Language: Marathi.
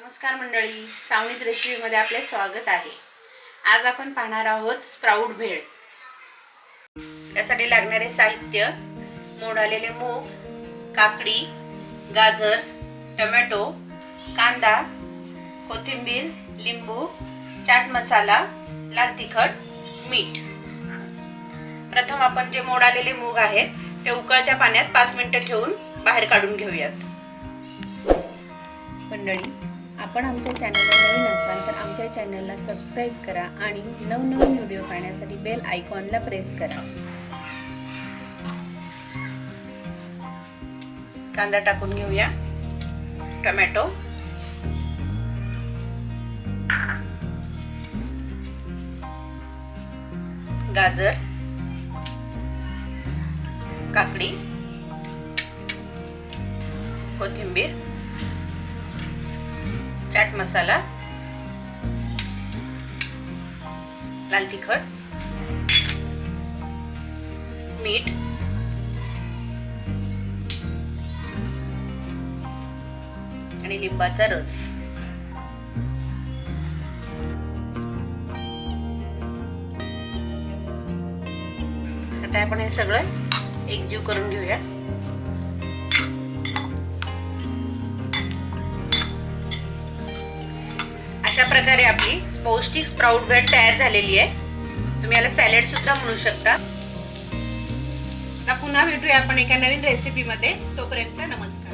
नमस्कार मंडळी, सावनीज रेसिपीमध्ये आपले स्वागत आहे। आज आपण पाहणार आहोत स्प्राउट भेळ। त्यासाठी लागणारे साहित्य: मोड आलेले मूग, काकडी, गाजर, टोमॅटो, कांदा, कोथिंबीर, लिंबू, चाट मसाला, लाल तिखट, मीठ। प्रथम आपण जे मोड आलेले मूग आहेत ते उकळत्या पाण्यात 5 मिनिटे ठेवून बाहेर काढून घेऊयात। मंडळी, आपण आमच्या चॅनलला नवीन असाल तर आमच्या चॅनलला सबस्क्राइब करा आणि नवनवीन व्हिडिओ पाहण्यासाठी बेल आयकॉनला प्रेस करा। कांदा टाकून घेऊया, टोमॅटो, गाजर, काकडी, कोथिंबीर, चाट मसाला, लाल तिखट, मीठ, आणि लिंबाचा रस। आता आपण हे सगळं एकजीव करून घेऊया। अशा प्रकारे आपली पौष्टिक स्प्राउट भेळ तयार झालेली आहे। तुम्ही याला सॅलड सुद्धा म्हणू शकता। आता पुन्हा भेटूया आपण एका नवीन रेसिपी मध्ये। तोपर्यंत नमस्कार।